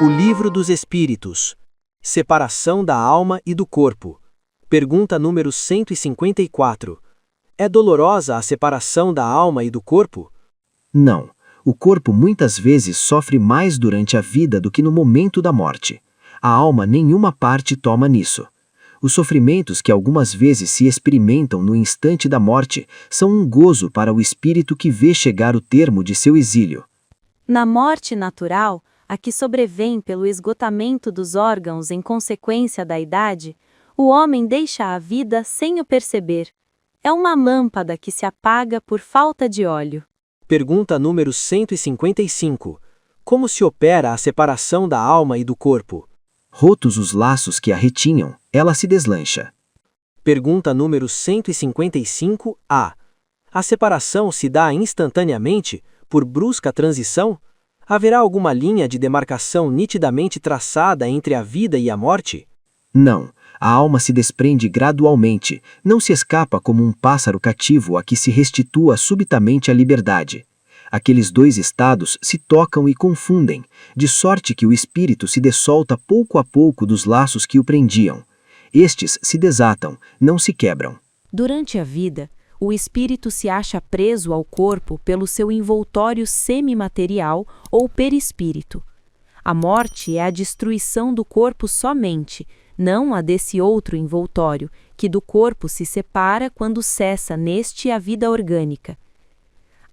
O Livro dos Espíritos. Separação da alma e do corpo. Pergunta número 154. É dolorosa a separação da alma e do corpo? Não. O corpo muitas vezes sofre mais durante a vida do que no momento da morte. A alma nenhuma parte toma nisso. Os sofrimentos que algumas vezes se experimentam no instante da morte são um gozo para o espírito que vê chegar o termo de seu exílio. Na morte natural, a que sobrevém pelo esgotamento dos órgãos em consequência da idade, o homem deixa a vida sem o perceber. É uma lâmpada que se apaga por falta de óleo. Pergunta número 155. Como se opera a separação da alma e do corpo? Rotos os laços que a retinham, ela se deslancha. Pergunta número 155A. A separação se dá instantaneamente, por brusca transição? Haverá alguma linha de demarcação nitidamente traçada entre a vida e a morte? Não, a alma se desprende gradualmente, não se escapa como um pássaro cativo a que se restitua subitamente a liberdade. Aqueles dois estados se tocam e confundem, de sorte que o espírito se dessolta pouco a pouco dos laços que o prendiam. Estes se desatam, não se quebram. Durante a vida, o espírito se acha preso ao corpo pelo seu envoltório semimaterial ou perispírito. A morte é a destruição do corpo somente, não a desse outro envoltório, que do corpo se separa quando cessa neste a vida orgânica.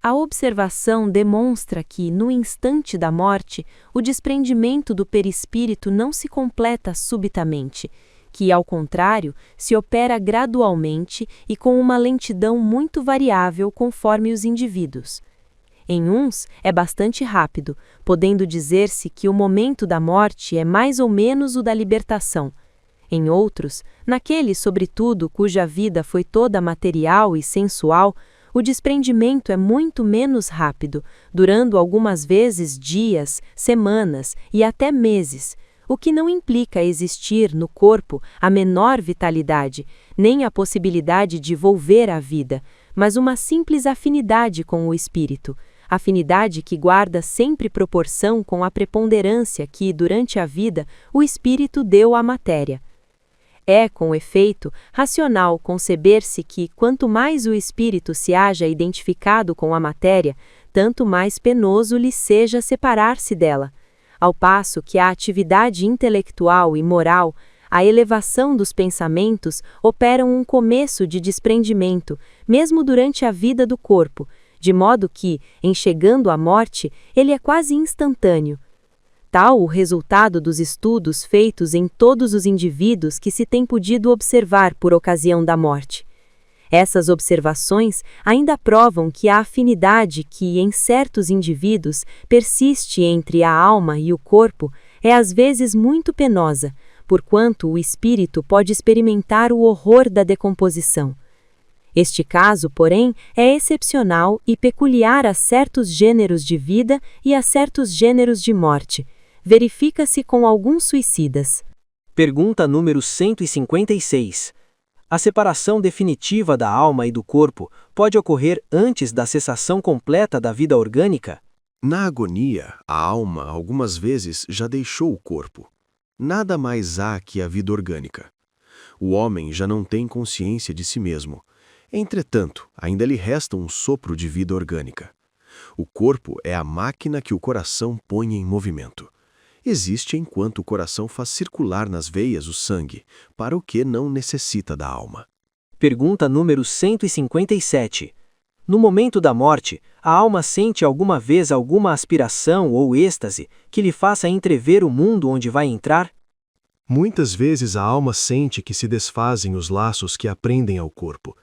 A observação demonstra que, no instante da morte, o desprendimento do perispírito não se completa subitamente, que, ao contrário, se opera gradualmente e com uma lentidão muito variável conforme os indivíduos. Em uns, é bastante rápido, podendo dizer-se que o momento da morte é mais ou menos o da libertação. Em outros, naqueles, sobretudo, cuja vida foi toda material e sensual, o desprendimento é muito menos rápido, durando algumas vezes dias, semanas e até meses, o que não implica existir no corpo a menor vitalidade, nem a possibilidade de volver à vida, mas uma simples afinidade com o espírito, afinidade que guarda sempre proporção com a preponderância que, durante a vida, o espírito deu à matéria. É, com efeito, racional conceber-se que, quanto mais o espírito se haja identificado com a matéria, tanto mais penoso lhe seja separar-se dela, ao passo que a atividade intelectual e moral, a elevação dos pensamentos, operam um começo de desprendimento, mesmo durante a vida do corpo, de modo que, em chegando à morte, ele é quase instantâneo. Tal o resultado dos estudos feitos em todos os indivíduos que se tem podido observar por ocasião da morte. Essas observações ainda provam que a afinidade que, em certos indivíduos, persiste entre a alma e o corpo é às vezes muito penosa, porquanto o espírito pode experimentar o horror da decomposição. Este caso, porém, é excepcional e peculiar a certos gêneros de vida e a certos gêneros de morte. Verifica-se com alguns suicidas. Pergunta número 156. A separação definitiva da alma e do corpo pode ocorrer antes da cessação completa da vida orgânica? Na agonia, a alma algumas vezes já deixou o corpo. Nada mais há que a vida orgânica. O homem já não tem consciência de si mesmo. Entretanto, ainda lhe resta um sopro de vida orgânica. O corpo é a máquina que o coração põe em movimento. Existe enquanto o coração faz circular nas veias o sangue, para o que não necessita da alma. Pergunta número 157. No momento da morte, a alma sente alguma vez alguma aspiração ou êxtase que lhe faça entrever o mundo onde vai entrar? Muitas vezes a alma sente que se desfazem os laços que a prendem ao corpo.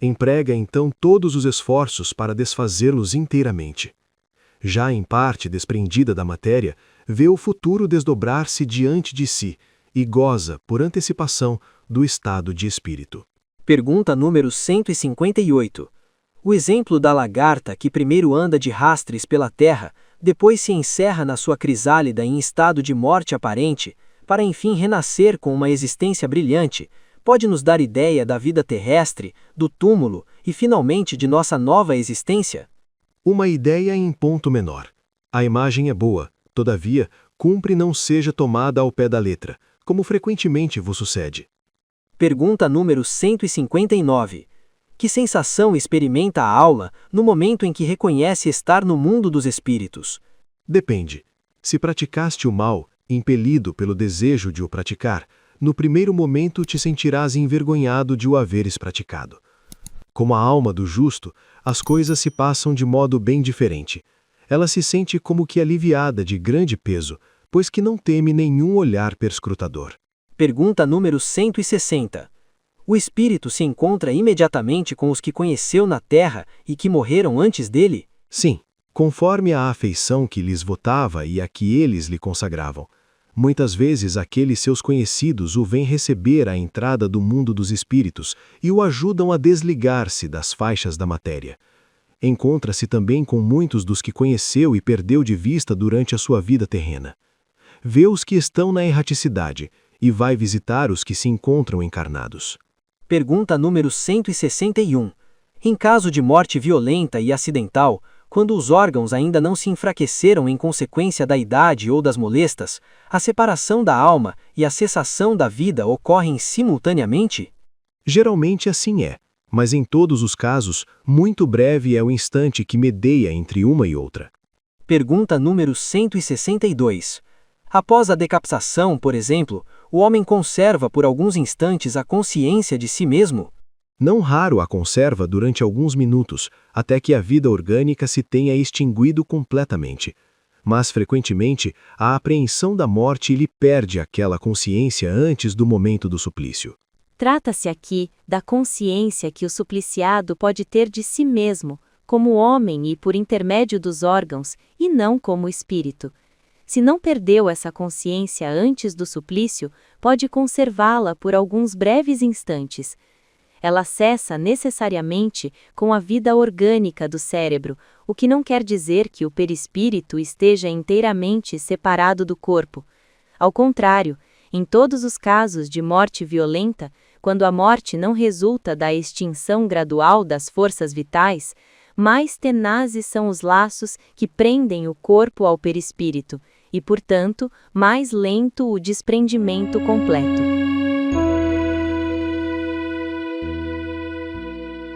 Emprega então todos os esforços para desfazê-los inteiramente. Já em parte desprendida da matéria, vê o futuro desdobrar-se diante de si e goza, por antecipação, do estado de espírito. Pergunta número 158. O exemplo da lagarta que primeiro anda de rastres pela terra, depois se encerra na sua crisálida em estado de morte aparente, para enfim renascer com uma existência brilhante, pode nos dar ideia da vida terrestre, do túmulo e finalmente de nossa nova existência? Uma ideia em ponto menor. A imagem é boa, todavia, cumpre não seja tomada ao pé da letra, como frequentemente vos sucede. Pergunta número 159. Que sensação experimenta a alma no momento em que reconhece estar no mundo dos espíritos? Depende. Se praticaste o mal, impelido pelo desejo de o praticar, no primeiro momento te sentirás envergonhado de o haveres praticado. Como a alma do justo, as coisas se passam de modo bem diferente. Ela se sente como que aliviada de grande peso, pois que não teme nenhum olhar perscrutador. Pergunta número 160. O espírito se encontra imediatamente com os que conheceu na terra e que morreram antes dele? Sim, conforme a afeição que lhes votava e a que eles lhe consagravam. Muitas vezes aqueles seus conhecidos o vêm receber à entrada do mundo dos espíritos e o ajudam a desligar-se das faixas da matéria. Encontra-se também com muitos dos que conheceu e perdeu de vista durante a sua vida terrena. Vê os que estão na erraticidade e vai visitar os que se encontram encarnados. Pergunta número 161. Em caso de morte violenta e acidental, quando os órgãos ainda não se enfraqueceram em consequência da idade ou das molestas, a separação da alma e a cessação da vida ocorrem simultaneamente? Geralmente assim é, mas em todos os casos, muito breve é o instante que medeia entre uma e outra. Pergunta número 162. Após a decapitação, por exemplo, o homem conserva por alguns instantes a consciência de si mesmo? Não raro a conserva durante alguns minutos, até que a vida orgânica se tenha extinguido completamente. Mas, frequentemente, a apreensão da morte lhe perde aquela consciência antes do momento do suplício. Trata-se aqui da consciência que o supliciado pode ter de si mesmo, como homem e por intermédio dos órgãos, e não como espírito. Se não perdeu essa consciência antes do suplício, pode conservá-la por alguns breves instantes. Ela cessa necessariamente com a vida orgânica do cérebro, o que não quer dizer que o perispírito esteja inteiramente separado do corpo. Ao contrário, em todos os casos de morte violenta, quando a morte não resulta da extinção gradual das forças vitais, mais tenazes são os laços que prendem o corpo ao perispírito, e, portanto, mais lento o desprendimento completo.